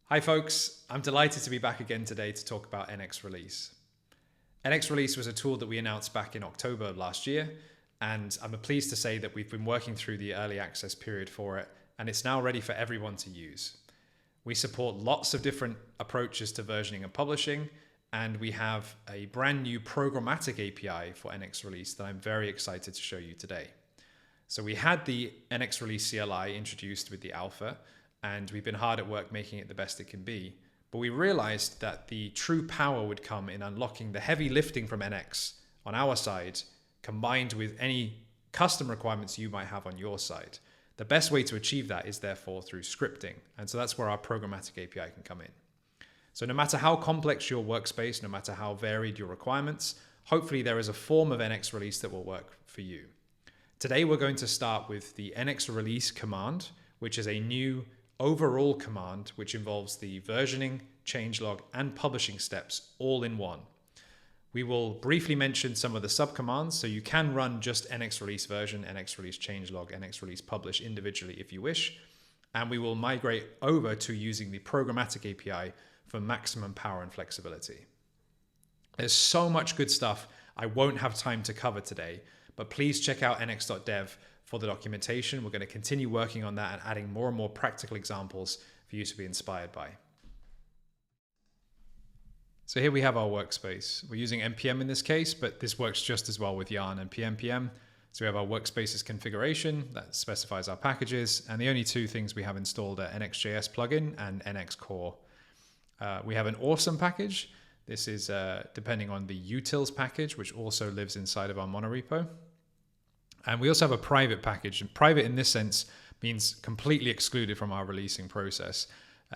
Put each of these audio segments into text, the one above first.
Hi folks, I'm delighted to be back again today to talk about NX Release. NX Release was a tool that we announced back in October of last year, and I'm pleased to say that we've been working through the early access period for it, and it's now ready for everyone to use. We support lots of different approaches to versioning and publishing, and we have a brand new Programmatic API for NX Release that I'm very excited to show you today. So we had the NX Release CLI introduced with the alpha, and we've been hard at work making it the best it can be. But we realized that the true power would come in unlocking the heavy lifting from NX on our side, combined with any custom requirements you might have on your side. The best way to achieve that is therefore through scripting. And so that's where our Programmatic API can come in. So no matter how complex your workspace, no matter how varied your requirements, hopefully there is a form of NX Release that will work for you. Today, we're going to start with the NX Release command, which is a new overall command which involves the versioning, changelog, and publishing steps all in one. We will briefly mention some of the subcommands, so you can run just NX Release version, NX Release changelog, NX Release publish individually if you wish, and we will migrate over to using the Programmatic API for maximum power and flexibility. There's so much good stuff I won't have time to cover today, but please check out nx.dev for the documentation. We're going to continue working on that and adding more and more practical examples for you to be inspired by. So here we have our workspace. We're using npm in this case, but this works just as well with yarn and pnpm. So we have our workspaces configuration that specifies our packages, and the only two things we have installed are NX.js plugin and NX Core. We have an awesome package. This is depending on the utils package, which also lives inside of our monorepo. And we also have a private package. And private in this sense means completely excluded from our releasing process.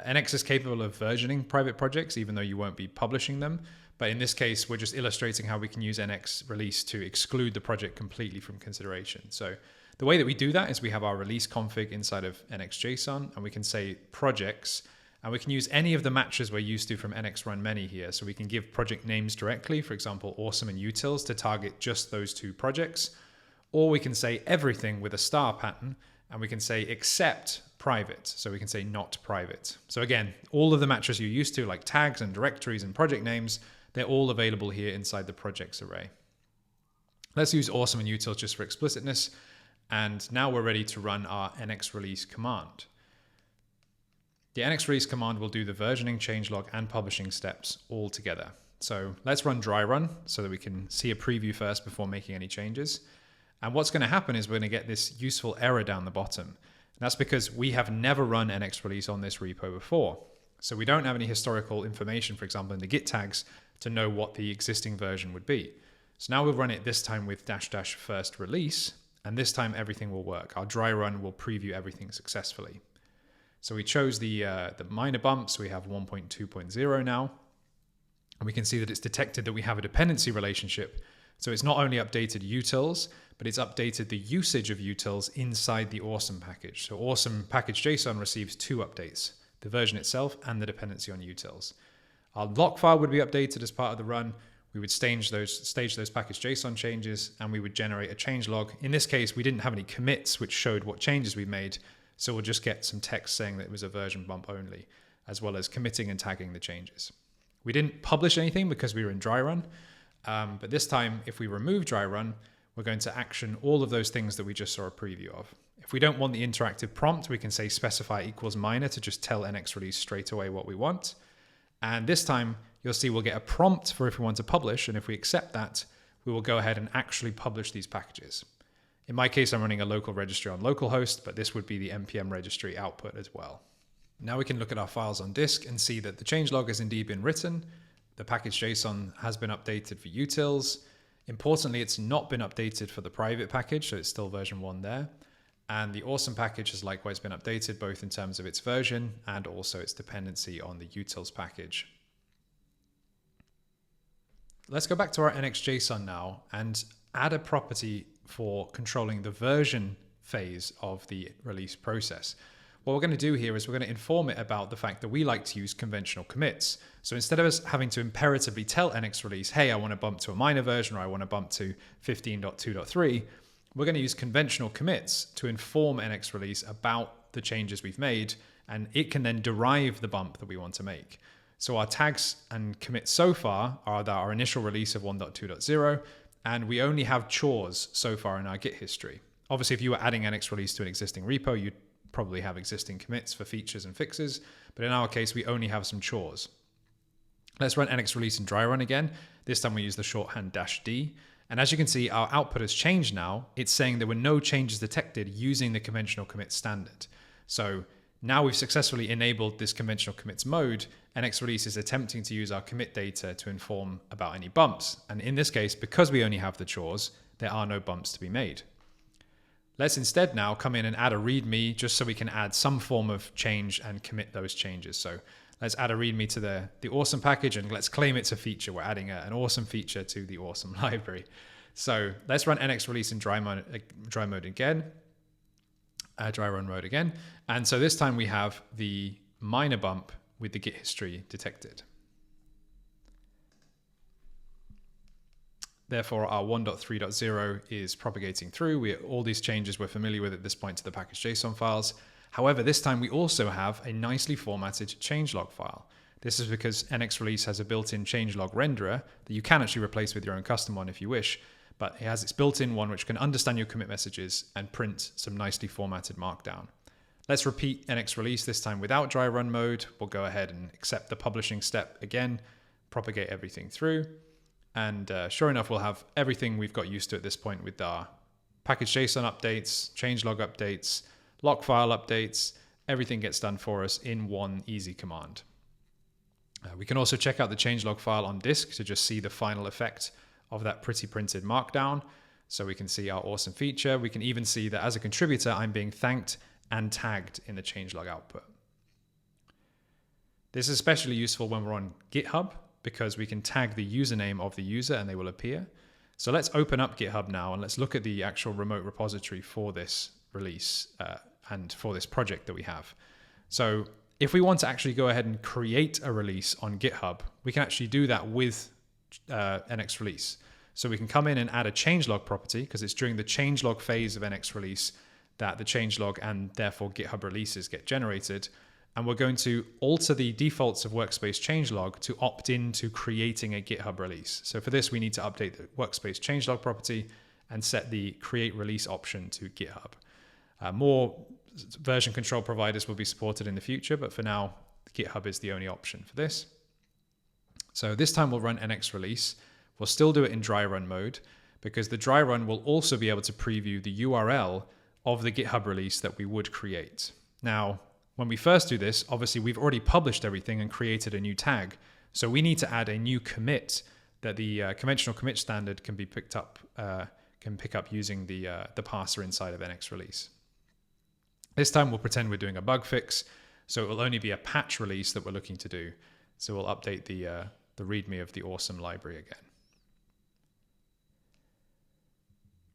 NX is capable of versioning private projects, even though you won't be publishing them. But in this case, we're just illustrating how we can use NX Release to exclude the project completely from consideration. So the way that we do that is we have our release config inside of NX.json, and we can say projects, and we can use any of the matches we're used to from NX Run Many here. So we can give project names directly, for example, awesome and utils, to target just those two projects. Or we can say everything with a star pattern, and we can say except private. So we can say not private. So again, all of the matches you're used to, like tags and directories and project names, they're all available here inside the projects array. Let's use awesome and utils just for explicitness. And now we're ready to run our NX Release command. The NX Release command will do the versioning, changelog, and publishing steps all together. So let's run dry run so that we can see a preview first before making any changes. And what's going to happen is we're going to get this useful error down the bottom. And that's because we have never run NX Release on this repo before. So we don't have any historical information, for example, in the Git tags to know what the existing version would be. So now we'll run it this time with -- first release, and this time everything will work. Our dry run will preview everything successfully. So we chose the minor bumps. We have 1.2.0 now, and we can see that it's detected that we have a dependency relationship. So it's not only updated utils, but it's updated the usage of utils inside the awesome package. So awesome package.json receives two updates, the version itself and the dependency on utils. Our lock file would be updated as part of the run. We would stage those package.json changes, and we would generate a changelog. In this case, we didn't have any commits which showed what changes we made. So we'll just get some text saying that it was a version bump only, as well as committing and tagging the changes. We didn't publish anything because we were in dry run. But this time, if we remove dry run, we're going to action all of those things that we just saw a preview of. If we don't want the interactive prompt, we can say specify equals minor to just tell NX Release straight away what we want. And this time, you'll see we'll get a prompt for if we want to publish. And if we accept that, we will go ahead and actually publish these packages. In my case, I'm running a local registry on localhost, but this would be the npm registry output as well. Now we can look at our files on disk and see that the changelog has indeed been written. The package.json has been updated for utils. Importantly, it's not been updated for the private package, so it's still version 1 there. And the awesome package has likewise been updated, both in terms of its version and also its dependency on the utils package. Let's go back to our NX.json now and add a property for controlling the version phase of the release process. What we're going to do here is we're going to inform it about the fact that we like to use conventional commits. So instead of us having to imperatively tell NX Release, hey, I want to bump to a minor version, or I want to bump to 15.2.3, we're going to use conventional commits to inform NX Release about the changes we've made and it can then derive the bump that we want to make. So our tags and commits so far are our initial release of 1.2.0, and we only have chores so far in our Git history. Obviously, if you were adding NX release to an existing repo, you'd probably have existing commits for features and fixes, but in our case, we only have some chores. Let's run NX release and dry run again. This time we use the shorthand -d. And as you can see, our output has changed now. It's saying there were no changes detected using the conventional commit standard. So now we've successfully enabled this conventional commits mode. NX release is attempting to use our commit data to inform about any bumps. And in this case, because we only have the chores, there are no bumps to be made. Let's instead now come in and add a README just so we can add some form of change and commit those changes. So let's add a README to the awesome package and let's claim it's a feature. We're adding an awesome feature to the awesome library. So let's run NX release in dry mode again, dry run mode again. And so this time we have the minor bump with the Git history detected. Therefore, our 1.3.0 is propagating through. All these changes we're familiar with at this point to the package.json files. However, this time we also have a nicely formatted changelog file. This is because NX release has a built-in changelog renderer that you can actually replace with your own custom one if you wish, but it has its built-in one which can understand your commit messages and print some nicely formatted markdown. Let's repeat NX release, this time without dry run mode. We'll go ahead and accept the publishing step again, propagate everything through. And sure enough, we'll have everything we've got used to at this point with our package.json updates, changelog updates, lock file updates. Everything gets done for us in one easy command. We can also check out the changelog file on disk to just see the final effect of that pretty printed markdown. So we can see our awesome feature. We can even see that as a contributor, I'm being thanked and tagged in the changelog output. This is especially useful when we're on GitHub, because we can tag the username of the user and they will appear. So let's open up GitHub now and let's look at the actual remote repository for this release and for this project that we have. So if we want to actually go ahead and create a release on GitHub, we can actually do that with NX release. So we can come in and add a changelog property, because it's during the changelog phase of NX release that the changelog and therefore GitHub releases get generated. And we're going to alter the defaults of workspace changelog to opt into creating a GitHub release. So for this, we need to update the workspace changelog property and set the create release option to GitHub. More version control providers will be supported in the future, but for now, GitHub is the only option for this. So this time we'll run NX release. We'll still do it in dry run mode, because the dry run will also be able to preview the URL of the GitHub release that we would create. Now, when we first do this, obviously we've already published everything and created a new tag. So we need to add a new commit that the conventional commit standard can be picked up, can pick up using the parser inside of NX release. This time we'll pretend we're doing a bug fix, so it will only be a patch release that we're looking to do. So we'll update the README of the awesome library again.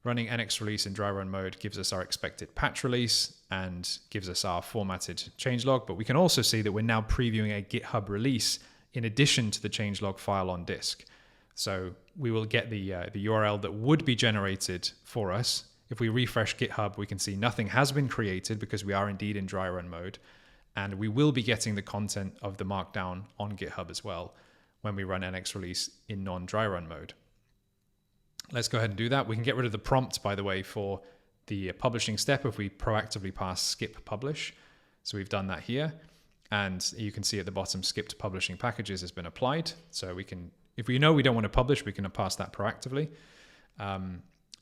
Running NX release in dry run mode gives us our expected patch release and gives us our formatted changelog, but we can also see that we're now previewing a GitHub release in addition to the changelog file on disk. So we will get the URL that would be generated for us. If we refresh GitHub, we can see nothing has been created because we are indeed in dry run mode, and we will be getting the content of the markdown on GitHub as well when we run NX release in non-dry run mode. Let's go ahead and do that. We can get rid of the prompt, by the way, for the publishing step if we proactively pass skip publish. So we've done that here. And you can see at the bottom, skipped publishing packages has been applied. So we can, if we know we don't want to publish, we can pass that proactively.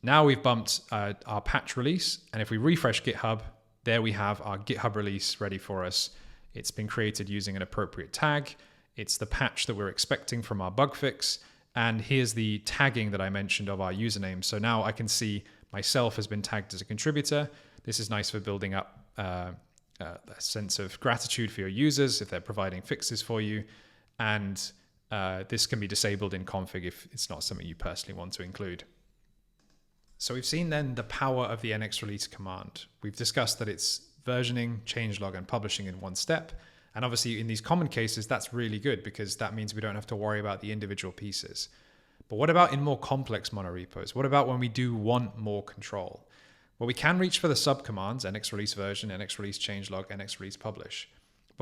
Now we've bumped our patch release. And if we refresh GitHub, there we have our GitHub release ready for us. It's been created using an appropriate tag. It's the patch that we're expecting from our bug fix. And here's the tagging that I mentioned of our username. So now I can see myself has been tagged as a contributor. This is nice for building up a sense of gratitude for your users if they're providing fixes for you. And this can be disabled in config if it's not something you personally want to include. So we've seen then the power of the NX release command. We've discussed that it's versioning, changelog, and publishing in one step. And obviously in these common cases, that's really good because that means we don't have to worry about the individual pieces. But what about in more complex monorepos? What about when we do want more control? Well, we can reach for the subcommands, NX release version, NX release changelog, NX release publish.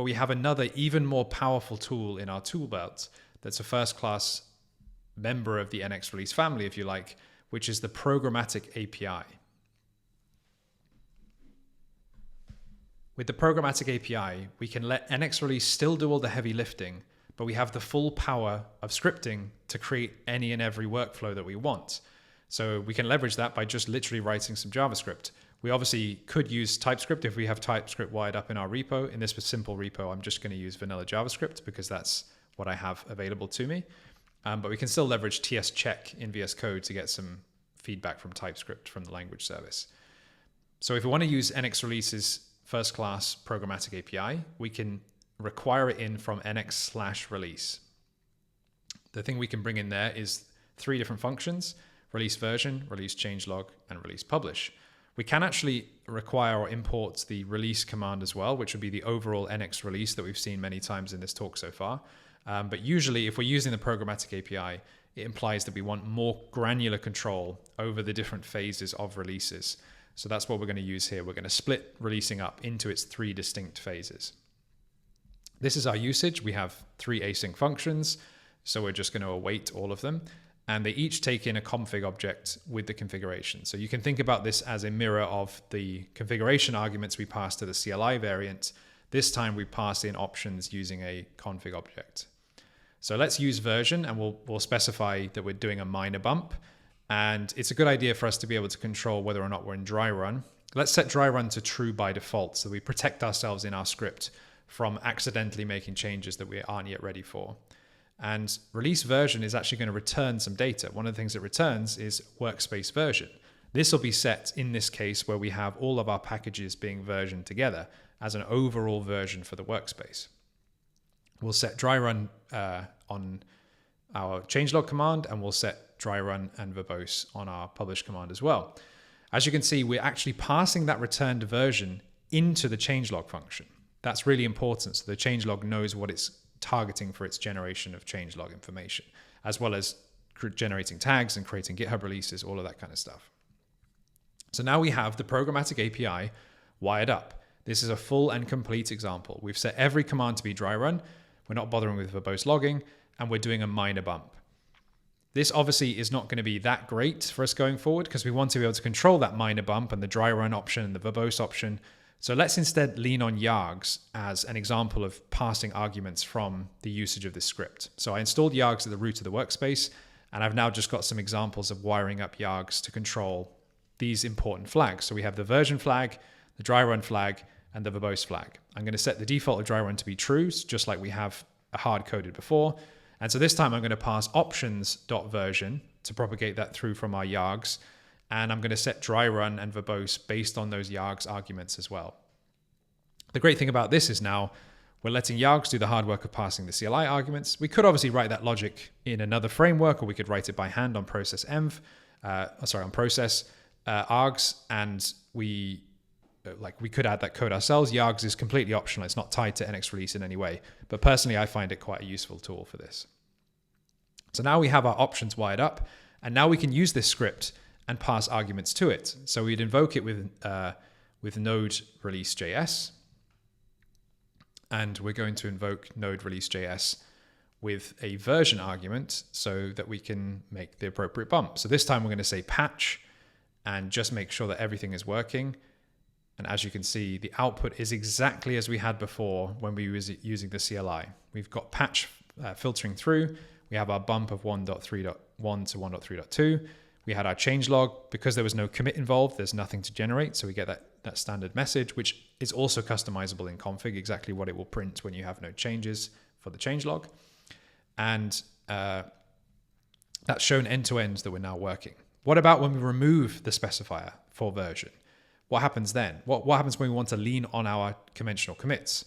but we have another even more powerful tool in our tool belt that's a first-class member of the NX release family, if you like, which is the Programmatic API. With the Programmatic API, we can let NX release still do all the heavy lifting, but we have the full power of scripting to create any and every workflow that we want. So we can leverage that by just literally writing some JavaScript. We obviously could use TypeScript if we have TypeScript wired up in our repo. In this simple repo, I'm just going to use vanilla JavaScript because that's what I have available to me. But we can still leverage TS-check in VS Code to get some feedback from TypeScript from the language service. So if we want to use NX Release's first-class programmatic API, we can require it in from nx/release. The thing we can bring in there is 3 different functions: release version, release changelog, and release publish. We can actually require or import the release command as well, which would be the overall NX release that we've seen many times in this talk so far. But usually if we're using the programmatic API, it implies that we want more granular control over the different phases of releases. So that's what we're going to use here. We're going to split releasing up into its 3 distinct phases. This is our usage. We have 3 async functions, so we're just going to await all of them. And they each take in a config object with the configuration. So you can think about this as a mirror of the configuration arguments we pass to the CLI variant. This time we pass in options using a config object. So let's use version, and we'll specify that we're doing a minor bump. And it's a good idea for us to be able to control whether or not we're in dry run. Let's set dry run to true by default, so we protect ourselves in our script from accidentally making changes that we aren't yet ready for. And release version is actually going to return some data. One of the things it returns is workspace version. This will be set in this case where we have all of our packages being versioned together as an overall version for the workspace. We'll set dry run on our changelog command, and we'll set dry run and verbose on our publish command as well. As you can see, we're actually passing that returned version into the changelog function. That's really important, so the changelog knows what it's targeting for its generation of changelog information, as well as generating tags and creating GitHub releases, all of that kind of stuff. So now we have the programmatic API wired up. This is a full and complete example. We've set every command to be dry run. We're not bothering with verbose logging, and we're doing a minor bump. This obviously is not going to be that great for us going forward because we want to be able to control that minor bump and the dry run option and the verbose option. So let's instead lean on yargs as an example of passing arguments from the usage of this script. So I installed yargs at the root of the workspace, and I've now just got some examples of wiring up yargs to control these important flags. So we have the version flag, the dry run flag, and the verbose flag. I'm going to set the default of dry run to be true, just like we have hard-coded before. And so this time I'm going to pass options.version to propagate that through from our yargs. And I'm going to set dry run and verbose based on those yargs arguments as well. The great thing about this is now we're letting yargs do the hard work of passing the CLI arguments. We could obviously write that logic in another framework, or we could write it by hand on process args, and we could add that code ourselves. Yargs is completely optional. It's not tied to NX release in any way. But personally, I find it quite a useful tool for this. So now we have our options wired up, and now we can use this script and pass arguments to it. So we'd invoke it with node release.js, and we're going to invoke node release.js with a version argument so that we can make the appropriate bump. So this time we're going to say patch and just make sure that everything is working. And as you can see, the output is exactly as we had before when we were using the CLI. We've got patch filtering through. We have our bump of 1.3.1 to 1.3.2. We had our changelog. Because there was no commit involved, there's nothing to generate. So we get that standard message, which is also customizable in config, exactly what it will print when you have no changes for the changelog. And that's shown end to end that we're now working. What about when we remove the specifier for version? What happens then? What happens when we want to lean on our conventional commits?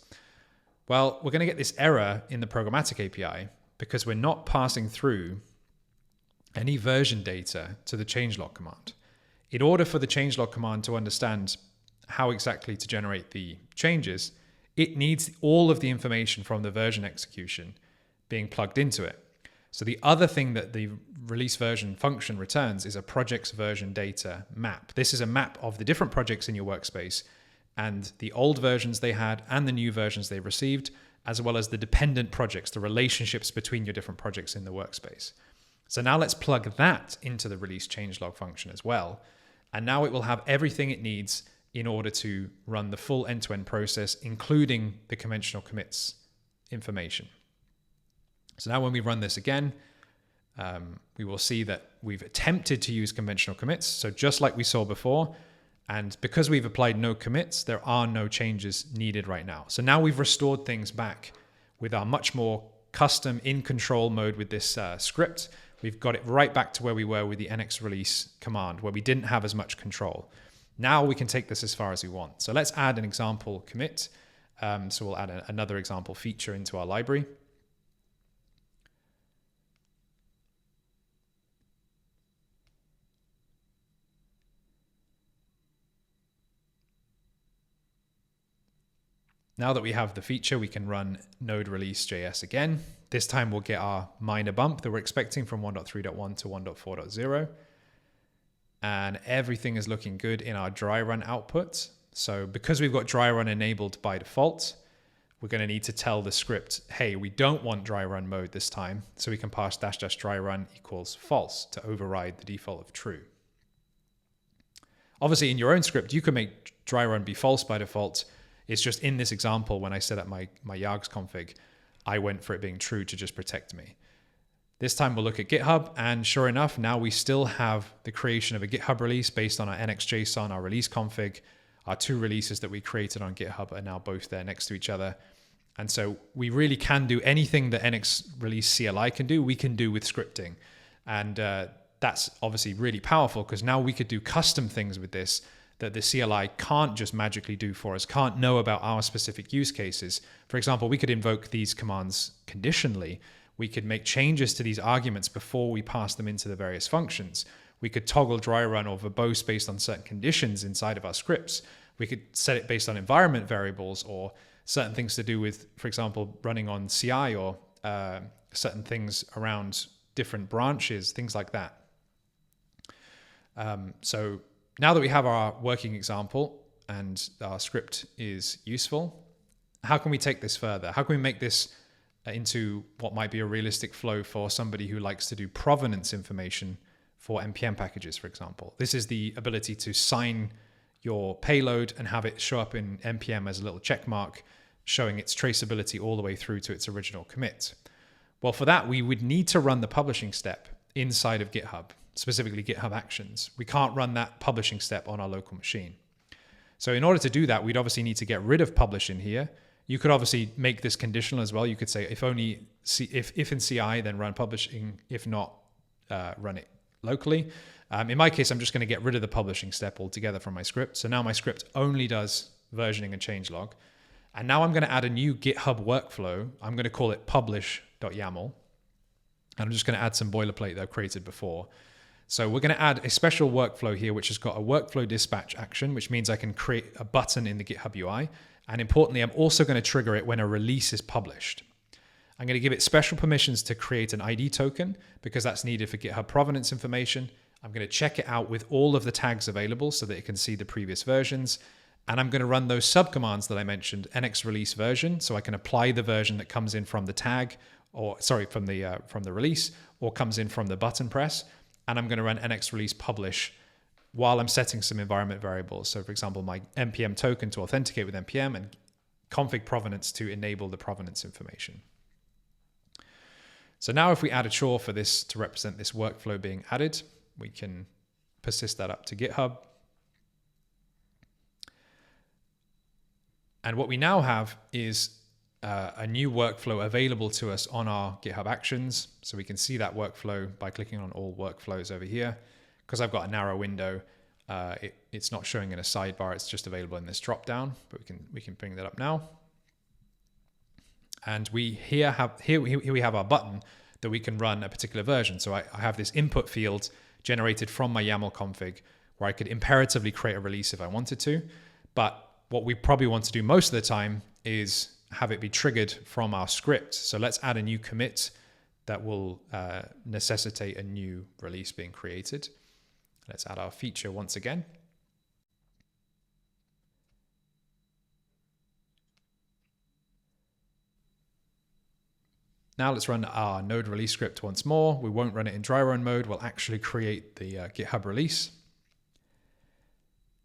Well, we're going to get this error in the programmatic API because we're not passing through any version data to the changelog command. In order for the changelog command to understand how exactly to generate the changes, it needs all of the information from the version execution being plugged into it. So the other thing that the release version function returns is a project's version data map. This is a map of the different projects in your workspace, and the old versions they had and the new versions they received, as well as the dependent projects, the relationships between your different projects in the workspace. So now let's plug that into the release changelog function as well. And now it will have everything it needs in order to run the full end-to-end process, including the conventional commits information. So now when we run this again, we will see that we've attempted to use conventional commits. So just like we saw before, and because we've applied no commits, there are no changes needed right now. So now we've restored things back with our much more custom in control mode with this script. We've got it right back to where we were with the NX release command, where we didn't have as much control. Now we can take this as far as we want. So let's add an example commit. So we'll add another example feature into our library. Now that we have the feature, we can run node release.js again. This time we'll get our minor bump that we're expecting from 1.3.1 to 1.4.0. And everything is looking good in our dry run output. So because we've got dry run enabled by default, we're going to need to tell the script, hey, we don't want dry run mode this time. So we can pass -- dry run equals false to override the default of true. Obviously in your own script, you can make dry run be false by default. It's just in this example, when I set up my yargs config, I went for it being true to just protect me. This time we'll look at GitHub, and sure enough, now we still have the creation of a GitHub release based on our NX.json, our release config. Our two releases that we created on GitHub are now both there next to each other. And so we really can do anything that NX release CLI can do, we can do with scripting. And that's obviously really powerful, because now we could do custom things with this that the CLI can't just magically do for us, can't know about our specific use cases. For example, we could invoke these commands conditionally. We could make changes to these arguments before we pass them into the various functions. We could toggle dry run or verbose based on certain conditions inside of our scripts. We could set it based on environment variables or certain things to do with, for example, running on CI or certain things around different branches, things like that. So now that we have our working example and our script is useful, how can we take this further? How can we make this into what might be a realistic flow for somebody who likes to do provenance information for NPM packages, for example? This is the ability to sign your payload and have it show up in NPM as a little check mark, showing its traceability all the way through to its original commit. Well, for that, we would need to run the publishing step inside of GitHub, specifically GitHub Actions. We can't run that publishing step on our local machine. So in order to do that, we'd obviously need to get rid of publish in here. You could obviously make this conditional as well. You could say if in CI, then run publishing. If not, run it locally. In my case, I'm just going to get rid of the publishing step altogether from my script. So now my script only does versioning and changelog. And now I'm going to add a new GitHub workflow. I'm going to call it publish.yaml. And I'm just going to add some boilerplate that I've created before. So we're going to add a special workflow here, which has got a workflow dispatch action, which means I can create a button in the GitHub UI. And importantly, I'm also going to trigger it when a release is published. I'm going to give it special permissions to create an ID token, because that's needed for GitHub provenance information. I'm going to check it out with all of the tags available so that it can see the previous versions. And I'm going to run those subcommands that I mentioned, NX release version, so I can apply the version that comes in from the tag, or sorry, from the release, or comes in from the button press. And I'm going to run NX release publish while I'm setting some environment variables. So for example, my NPM token to authenticate with NPM and config provenance to enable the provenance information. So now if we add a chore for this to represent this workflow being added, we can persist that up to GitHub. And what we now have is a new workflow available to us on our GitHub Actions. So we can see that workflow by clicking on all workflows over here. Because I've got a narrow window, it's not showing in a sidebar. It's just available in this dropdown, but we can bring that up now. And here we have our button that we can run a particular version. So I have this input field generated from my YAML config where I could imperatively create a release if I wanted to. But what we probably want to do most of the time is have it be triggered from our script. So let's add a new commit that will necessitate a new release being created. Let's add our feature once again. Now let's run our node release script once more. We won't run it in dry run mode. We'll actually create the GitHub release.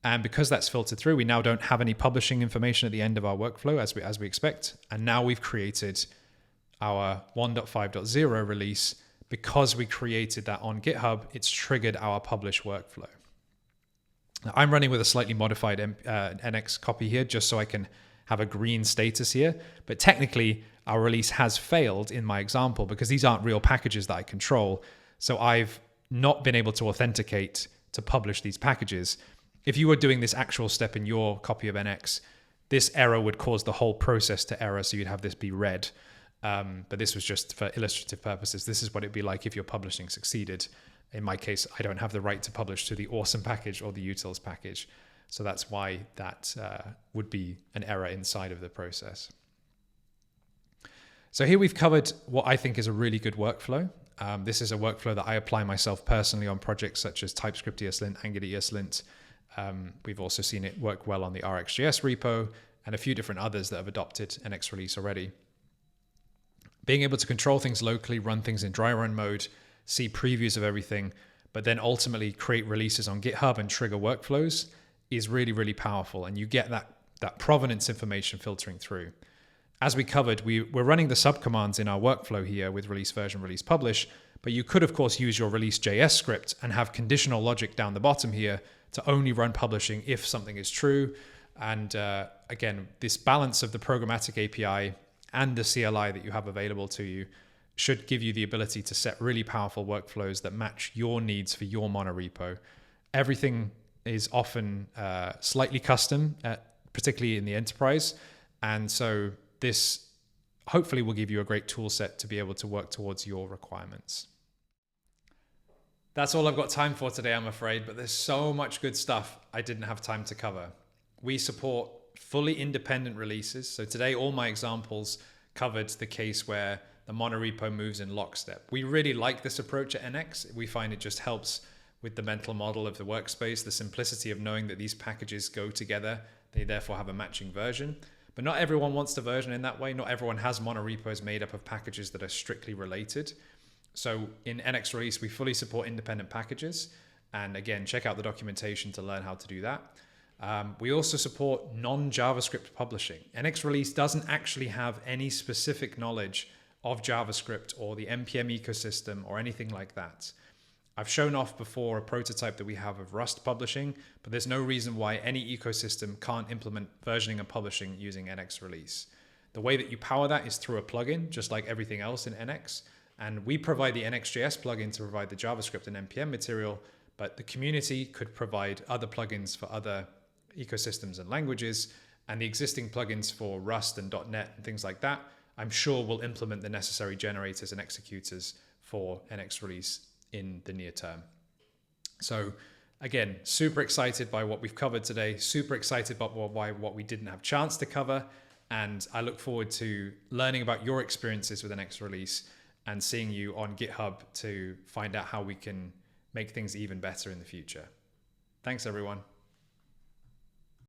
And because that's filtered through, we now don't have any publishing information at the end of our workflow as we expect. And now we've created our 1.5.0 release. Because we created that on GitHub, it's triggered our publish workflow. Now, I'm running with a slightly modified NX copy here just so I can have a green status here. But technically, our release has failed in my example because these aren't real packages that I control. So I've not been able to authenticate to publish these packages. If you were doing this actual step in your copy of NX, this error would cause the whole process to error. So you'd have this be red. But this was just for illustrative purposes. This is what it'd be like if your publishing succeeded. In my case, I don't have the right to publish to the awesome package or the utils package. So that's why that would be an error inside of the process. So here we've covered what I think is a really good workflow. This is a workflow that I apply myself personally on projects such as TypeScript ESLint, Angular ESLint. We've also seen it work well on the RxJS repo and a few different others that have adopted NX release already. Being able to control things locally, run things in dry run mode, see previews of everything, but then ultimately create releases on GitHub and trigger workflows is really, really powerful. And you get that provenance information filtering through. As we covered, we're running the subcommands in our workflow here with release version, release publish, but you could, of course, use your release.js script and have conditional logic down the bottom here to only run publishing if something is true. And again, this balance of the programmatic API and the CLI that you have available to you should give you the ability to set really powerful workflows that match your needs for your monorepo. Everything is often slightly custom, particularly in the enterprise. And so this hopefully will give you a great tool set to be able to work towards your requirements. That's all I've got time for today, I'm afraid, but there's so much good stuff I didn't have time to cover. We support fully independent releases. So today, all my examples covered the case where the monorepo moves in lockstep. We really like this approach at NX. We find it just helps with the mental model of the workspace, the simplicity of knowing that these packages go together. They therefore have a matching version. But not everyone wants to version in that way. Not everyone has monorepos made up of packages that are strictly related. So in NX release, we fully support independent packages. And again, check out the documentation to learn how to do that. We also support non-JavaScript publishing. NX release doesn't actually have any specific knowledge of JavaScript or the NPM ecosystem or anything like that. I've shown off before a prototype that we have of Rust publishing, but there's no reason why any ecosystem can't implement versioning and publishing using NX release. The way that you power that is through a plugin, just like everything else in NX. And we provide the NXJS plugin to provide the JavaScript and NPM material, but the community could provide other plugins for other ecosystems and languages, and the existing plugins for Rust and .NET and things like that, I'm sure will implement the necessary generators and executors for NX release in the near term. So again, super excited by what we've covered today, super excited about what we didn't have a chance to cover, and I look forward to learning about your experiences with NX release and seeing you on GitHub to find out how we can make things even better in the future. Thanks, everyone.